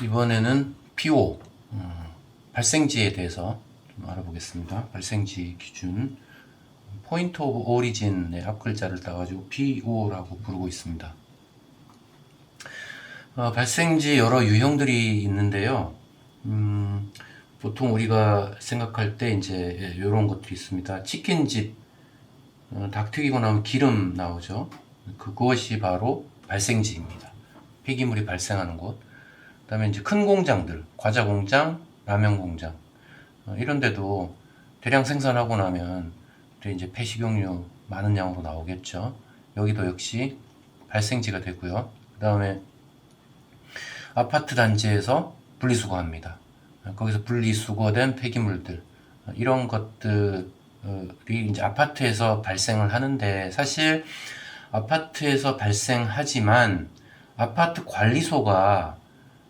이번에는 PO 발생지에 대해서 좀 알아보겠습니다. 발생지 기준 포인트 오브 오리진의 앞글자를 따가지고 PO라고 부르고 있습니다. 발생지 여러 유형들이 있는데요. 보통 우리가 생각할 때 이제 이런 것들이 있습니다. 치킨집 닭 튀기고 나면 기름 나오죠. 그것이 바로 발생지입니다. 폐기물이 발생하는 곳. 그 다음에 이제 큰 공장들, 과자 공장, 라면 공장, 이런 데도 대량 생산하고 나면 또 이제 폐식용유 많은 양으로 나오겠죠. 여기도 역시 발생지가 되고요. 그 다음에 아파트 단지에서 분리수거합니다. 거기서 분리수거된 폐기물들, 이런 것들이 이제 아파트에서 발생을 하는데, 사실 아파트에서 발생하지만 아파트 관리소가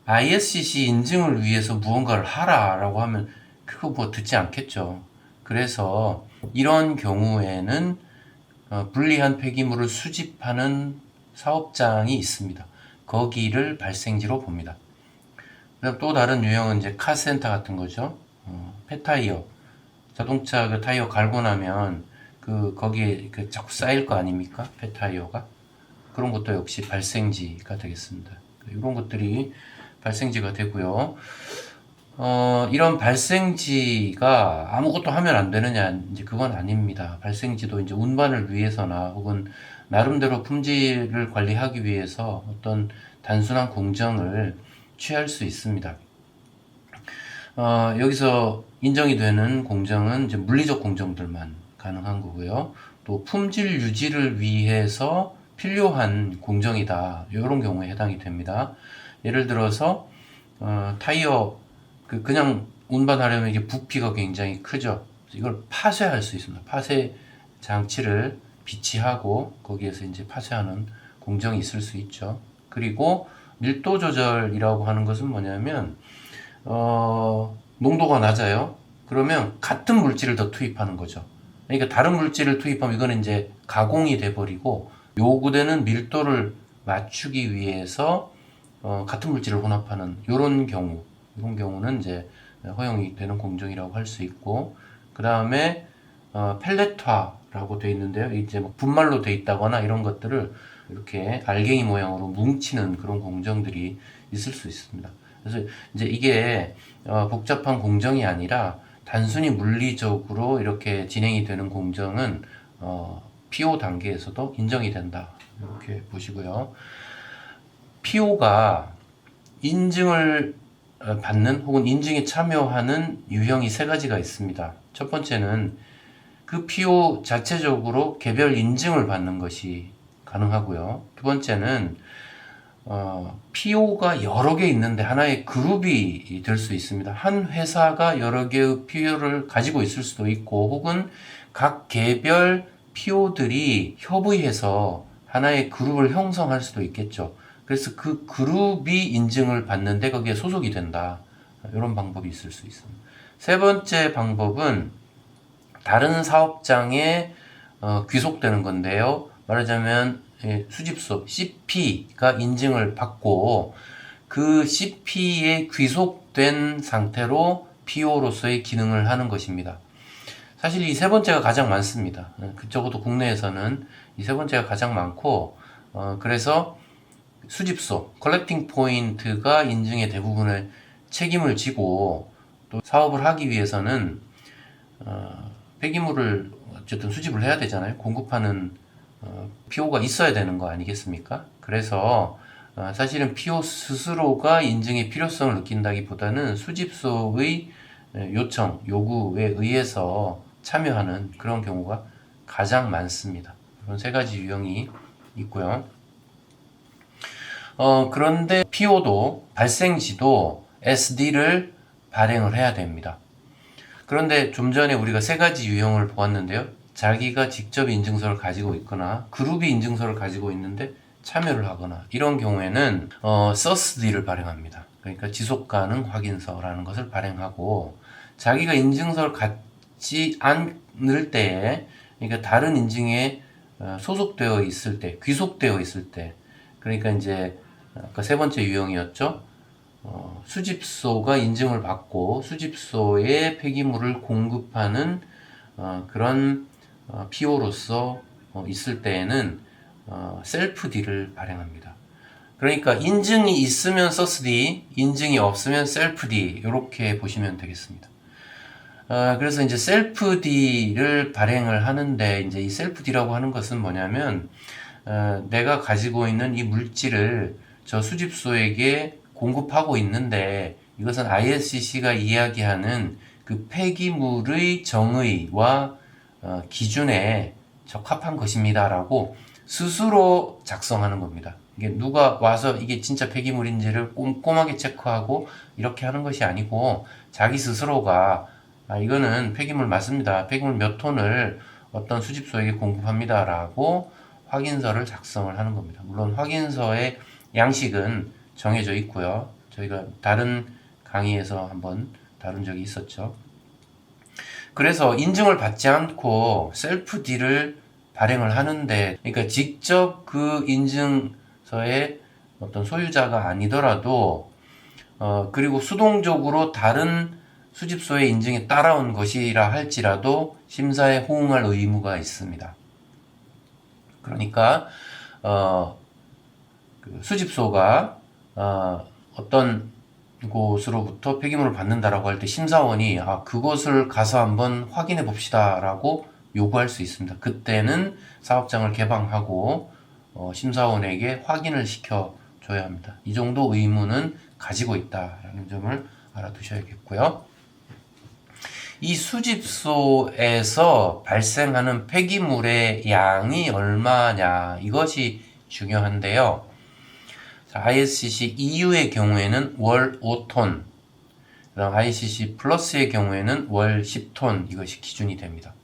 ISCC 인증을 위해서 무언가를 하라라고 하면 그거 뭐 듣지 않겠죠. 그래서 이런 경우에는 분리한 폐기물을 수집하는 사업장이 있습니다. 거기를 발생지로 봅니다. 그다음 또 다른 유형은 이제 카센터 같은 거죠. 폐타이어, 자동차 그 타이어 갈고 나면 거기에 자꾸 쌓일 거 아닙니까? 폐타이어가. 그런 것도 역시 발생지가 되겠습니다. 이런 것들이 발생지가 되고요. 이런 발생지가 아무것도 하면 안 되느냐, 이제 그건 아닙니다. 발생지도 이제 운반을 위해서나 혹은 나름대로 품질을 관리하기 위해서 어떤 단순한 공정을 취할 수 있습니다. 여기서 인정이 되는 공정은 이제 물리적 공정들만 가능한 거고요. 또 품질 유지를 위해서 필요한 공정이다, 이런 경우에 해당이 됩니다. 예를 들어서 타이어 그냥 운반하려면 이게 부피가 굉장히 크죠. 이걸 파쇄할 수 있습니다. 파쇄 장치를 비치하고 거기에서 이제 파쇄하는 공정이 있을 수 있죠. 그리고 밀도 조절이라고 하는 것은 뭐냐면 농도가 낮아요. 그러면 같은 물질을 더 투입하는 거죠. 그러니까 다른 물질을 투입하면 이거는 이제 가공이 돼 버리고, 요구되는 밀도를 맞추기 위해서 같은 물질을 혼합하는 이런 경우는 이제 허용이 되는 공정이라고 할 수 있고, 그 다음에 펠렛화라고 되어 있는데요. 이제 뭐 분말로 되어 있다거나 이런 것들을 이렇게 알갱이 모양으로 뭉치는 그런 공정들이 있을 수 있습니다. 그래서 이제 이게 복잡한 공정이 아니라 단순히 물리적으로 이렇게 진행이 되는 공정은 PO 단계에서도 인정이 된다, 이렇게 보시고요. PO가 인증을 받는 혹은 인증에 참여하는 유형이 세 가지가 있습니다. 첫 번째는 그 PO 자체적으로 개별 인증을 받는 것이 가능하고요. 두 번째는 PO가 여러 개 있는데 하나의 그룹이 될 수 있습니다. 한 회사가 여러 개의 PO를 가지고 있을 수도 있고, 혹은 각 개별 PO들이 협의해서 하나의 그룹을 형성할 수도 있겠죠. 그래서 그 그룹이 인증을 받는데 거기에 소속이 된다, 이런 방법이 있을 수 있습니다. 세 번째 방법은 다른 사업장에 귀속되는 건데요. 말하자면 수집소 CP가 인증을 받고 그 CP에 귀속된 상태로 PO로서의 기능을 하는 것입니다. 사실 이 세 번째가 가장 많습니다. 적어도 국내에서는 이 세 번째가 가장 많고, 그래서 수집소, 컬렉팅 포인트가 인증의 대부분의 책임을 지고, 또 사업을 하기 위해서는 폐기물을 어쨌든 수집을 해야 되잖아요. 공급하는 PO가 있어야 되는 거 아니겠습니까? 그래서 사실은 PO 스스로가 인증의 필요성을 느낀다기보다는 수집소의 요청, 요구에 의해서 참여하는 그런 경우가 가장 많습니다. 이런 세 가지 유형이 있고요. 그런데 PO도 발생지도 SD를 발행을 해야 됩니다. 그런데 좀 전에 우리가 세 가지 유형을 보았는데요. 자기가 직접 인증서를 가지고 있거나 그룹이 인증서를 가지고 있는데 참여를 하거나, 이런 경우에는 SD를 발행합니다. 그러니까 지속가능 확인서라는 것을 발행하고, 자기가 인증서를 갖지 않을 때에, 그러니까 다른 인증에 소속되어 있을 때, 귀속되어 있을 때, 그러니까 이제 아까 세 번째 유형이었죠. 수집소가 인증을 받고 수집소에 폐기물을 공급하는 그런 PO로서 있을 때에는 셀프 D를 발행합니다. 그러니까 인증이 있으면 서스 D, 인증이 없으면 셀프 D 이렇게 보시면 되겠습니다. 그래서 이제 셀프 D를 발행을 하는데 이제 이 셀프 D라고 하는 것은 뭐냐면 내가 가지고 있는 이 물질을 저 수집소에게 공급하고 있는데 이것은 ISCC가 이야기하는 그 폐기물의 정의와 기준에 적합한 것입니다라고 스스로 작성하는 겁니다. 이게 누가 와서 이게 진짜 폐기물인지를 꼼꼼하게 체크하고 이렇게 하는 것이 아니고 자기 스스로가 이거는 폐기물 맞습니다. 폐기물 몇 톤을 어떤 수집소에게 공급합니다라고 확인서를 작성을 하는 겁니다. 물론 확인서의 양식은 정해져 있고요. 저희가 다른 강의에서 한번 다룬 적이 있었죠. 그래서 인증을 받지 않고 셀프 D를 발행을 하는데, 그러니까 직접 그 인증서의 어떤 소유자가 아니더라도, 그리고 수동적으로 다른 수집소의 인증에 따라온 것이라 할지라도 심사에 호응할 의무가 있습니다. 그러니까, 그 수집소가, 어떤 곳으로부터 폐기물을 받는다라고 할 때 심사원이 그것을 가서 한번 확인해 봅시다 라고 요구할 수 있습니다. 그때는 사업장을 개방하고 심사원에게 확인을 시켜줘야 합니다. 이 정도 의무는 가지고 있다라는 점을 알아두셔야겠고요. 이 수집소에서 발생하는 폐기물의 양이 얼마냐 이것이 중요한데요. ISCC EU의 경우에는 월 5톤, 그다음 ISCC 플러스의 경우에는 월 10톤 이것이 기준이 됩니다.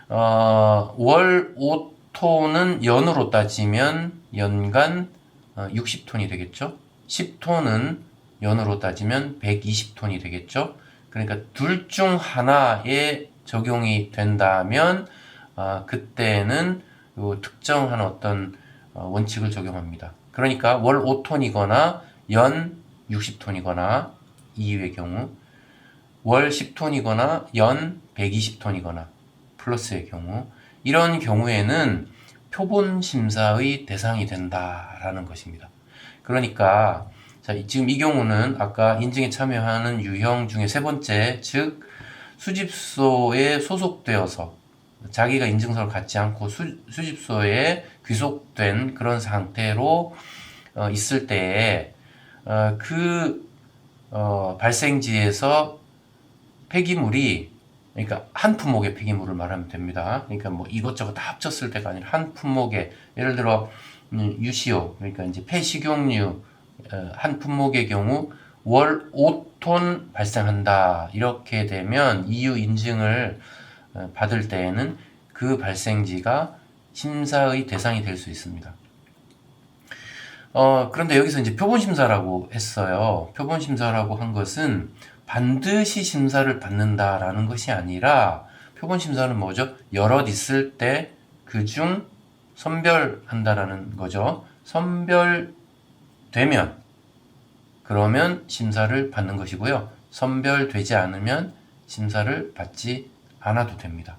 월 5톤은 연으로 따지면 연간 60톤이 되겠죠. 10톤은 연으로 따지면 120톤이 되겠죠. 그러니까 둘 중 하나에 적용이 된다면 그때는 특정한 어떤 원칙을 적용합니다. 그러니까 월 5톤이거나 연 60톤이거나 EU의 경우, 월 10톤이거나 연 120톤이거나 플러스의 경우, 이런 경우에는 표본 심사의 대상이 된다라는 것입니다. 그러니까 지금 이 경우는 아까 인증에 참여하는 유형 중에 세 번째, 즉 수집소에 소속되어서 자기가 인증서를 갖지 않고 수집소에 귀속된 그런 상태로 있을 때에 발생지에서 폐기물이, 그러니까 한 품목의 폐기물을 말하면 됩니다. 그러니까 뭐 이것저것 다 합쳤을 때가 아니라 한 품목의, 예를 들어 유시오, 그러니까 이제 폐식용유 한 품목의 경우 월 5톤 발생한다 이렇게 되면 EU 인증을 받을 때에는 그 발생지가 심사의 대상이 될 수 있습니다. 그런데 여기서 이제 표본심사라고 했어요. 표본심사라고 한 것은 반드시 심사를 받는다라는 것이 아니라, 표본심사는 뭐죠? 여럿 있을 때 그중 선별한다라는 거죠. 선별되면 그러면 심사를 받는 것이고요. 선별되지 않으면 심사를 받지 않아도 됩니다.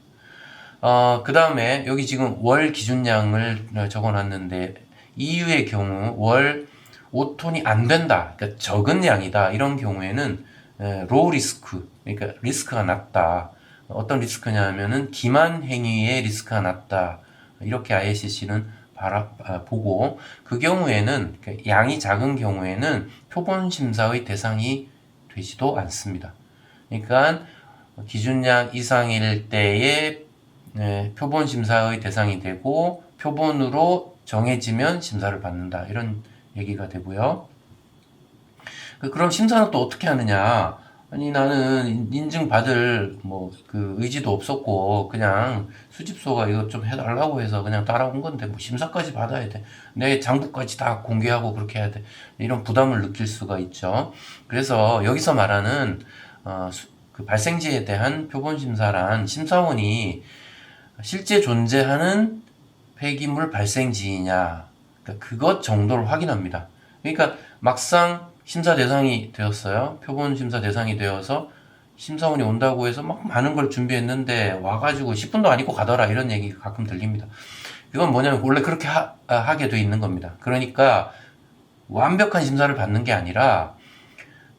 그 다음에 여기 지금 월 기준량을 적어놨는데 EU의 경우 월 5톤이 안 된다, 그러니까 적은 양이다, 이런 경우에는 로우 리스크, 그러니까 리스크가 낮다. 어떤 리스크냐 하면은 기만 행위의 리스크가 낮다, 이렇게 ISCC는 보고, 그 경우에는 양이 작은 경우에는 표본 심사의 대상이 되지도 않습니다. 그러니까 기준량 이상일 때에 표본 심사의 대상이 되고 표본으로 정해지면 심사를 받는다, 이런 얘기가 되고요. 그럼 심사는 또 어떻게 하느냐? 아니 나는 인증받을 그 의지도 없었고 그냥 수집소가 이거 좀 해달라고 해서 그냥 따라온 건데 뭐 심사까지 받아야 돼, 내 장부까지 다 공개하고 그렇게 해야 돼, 이런 부담을 느낄 수가 있죠. 그래서 여기서 말하는 그 발생지에 대한 표본심사란 심사원이 실제 존재하는 폐기물 발생지이냐, 그러니까 그것 정도를 확인합니다. 그러니까 막상 심사 대상이 되었어요. 표본 심사 대상이 되어서 심사원이 온다고 해서 막 많은 걸 준비했는데 와가지고 10분도 안 있고 가더라 이런 얘기 가끔 들립니다. 이건 뭐냐면 원래 그렇게 하게 돼 있는 겁니다. 그러니까 완벽한 심사를 받는 게 아니라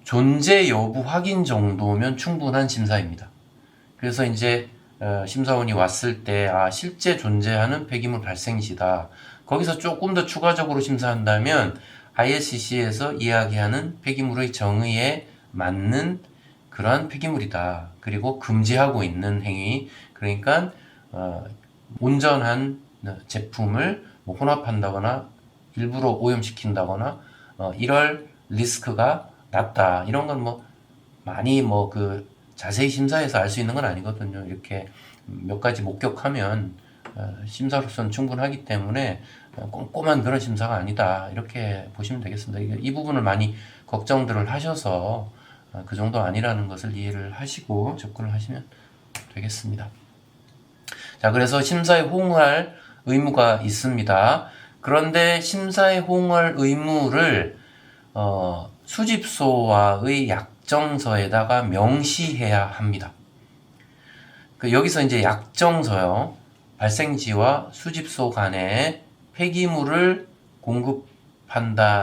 존재 여부 확인 정도면 충분한 심사입니다. 그래서 이제 심사원이 왔을 때 실제 존재하는 폐기물 발생지다. 거기서 조금 더 추가적으로 심사한다면 ISCC에서 이야기하는 폐기물의 정의에 맞는 그러한 폐기물이다. 그리고 금지하고 있는 행위, 그러니까 온전한 제품을 뭐 혼합한다거나 일부러 오염시킨다거나 이럴 리스크가 낮다. 이런 건 뭐 많이 자세히 심사해서 알 수 있는 건 아니거든요. 이렇게 몇 가지 목격하면 심사로서는 충분하기 때문에 꼼꼼한 그런 심사가 아니다. 이렇게 보시면 되겠습니다. 이 부분을 많이 걱정들을 하셔서 그 정도 아니라는 것을 이해를 하시고 접근을 하시면 되겠습니다. 자, 그래서 심사에 호응할 의무가 있습니다. 그런데 심사에 호응할 의무를 수집소와의 약정서에다가 명시해야 합니다. 여기서 이제 약정서요. 발생지와 수집소 간에 폐기물을 공급한다라는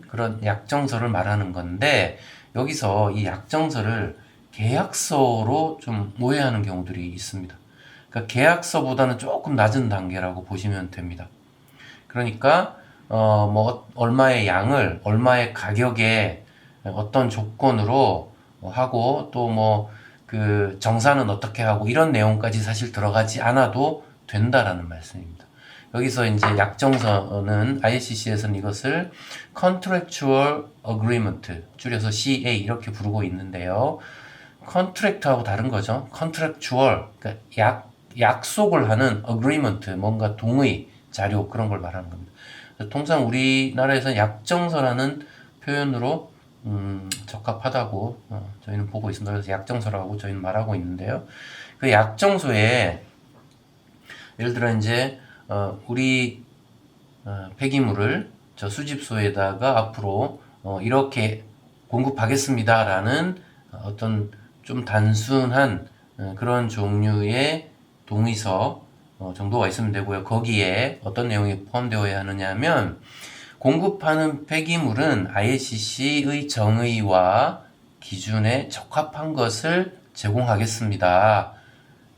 그런 약정서를 말하는 건데, 여기서 이 약정서를 계약서로 좀 오해하는 경우들이 있습니다. 그러니까 계약서보다는 조금 낮은 단계라고 보시면 됩니다. 그러니까 얼마의 양을 얼마의 가격에 어떤 조건으로 하고 또 그 정산은 어떻게 하고 이런 내용까지 사실 들어가지 않아도 된다라는 말씀입니다. 여기서 이제 약정서는 ISCC에서는 이것을 Contractual Agreement, 줄여서 CA 이렇게 부르고 있는데요. Contract하고 다른 거죠. Contractual, 그러니까 약속을 하는 Agreement, 뭔가 동의, 자료 그런 걸 말하는 겁니다. 통상 우리나라에서는 약정서라는 표현으로 적합하다고 저희는 보고 있습니다. 그래서 약정서라고 저희는 말하고 있는데요. 그 약정서에 예를 들어 이제 우리 폐기물을 저 수집소에다가 앞으로 이렇게 공급하겠습니다라는 어떤 좀 단순한 그런 종류의 동의서 정도가 있으면 되고요. 거기에 어떤 내용이 포함되어야 하느냐 하면 공급하는 폐기물은 ISCC의 정의와 기준에 적합한 것을 제공하겠습니다.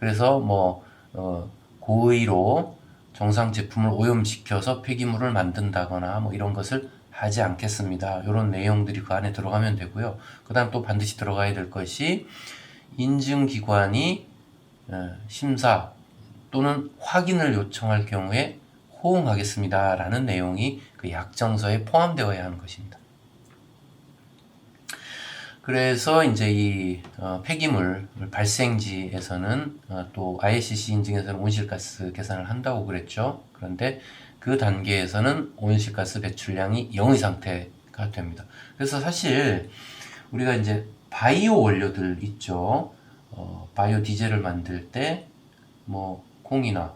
그래서 고의로 정상 제품을 오염시켜서 폐기물을 만든다거나 이런 것을 하지 않겠습니다. 이런 내용들이 그 안에 들어가면 되고요. 그 다음 또 반드시 들어가야 될 것이 인증기관이 심사 또는 확인을 요청할 경우에 호응하겠습니다. 라는 내용이 그 약정서에 포함되어야 하는 것입니다. 그래서 이제 이 폐기물 발생지에서는 또 ISCC 인증에서는 온실가스 계산을 한다고 그랬죠. 그런데 그 단계에서는 온실가스 배출량이 0의 상태가 됩니다. 그래서 사실 우리가 이제 바이오 원료들 있죠. 바이오 디젤을 만들 때 콩이나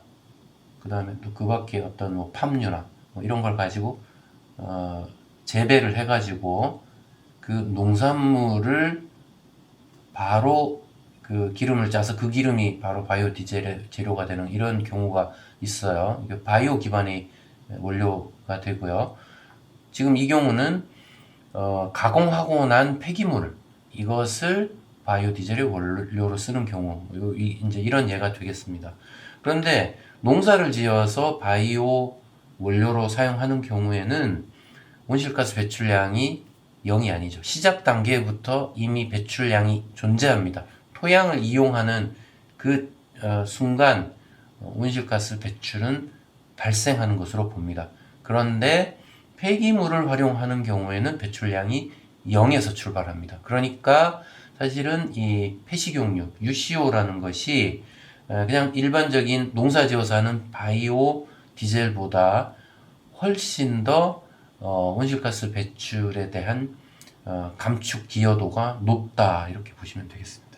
그 다음에 또 그 밖에 어떤 팜유나 이런 걸 가지고 재배를 해가지고 그 농산물을 바로 그 기름을 짜서 그 기름이 바로 바이오 디젤의 재료가 되는 이런 경우가 있어요. 이게 바이오 기반의 원료가 되고요. 지금 이 경우는 가공하고 난 폐기물 이것을 바이오 디젤의 원료로 쓰는 경우 이제 이런 예가 되겠습니다. 그런데 농사를 지어서 바이오 원료로 사용하는 경우에는 온실가스 배출량이 0이 아니죠. 시작 단계부터 이미 배출량이 존재합니다. 토양을 이용하는 그 순간 온실가스 배출은 발생하는 것으로 봅니다. 그런데 폐기물을 활용하는 경우에는 배출량이 0에서 출발합니다. 그러니까 사실은 이 폐식용유, UCO라는 것이 그냥 일반적인 농사지어서 하는 바이오 디젤보다 훨씬 더 온실가스 배출에 대한 감축 기여도가 높다 이렇게 보시면 되겠습니다.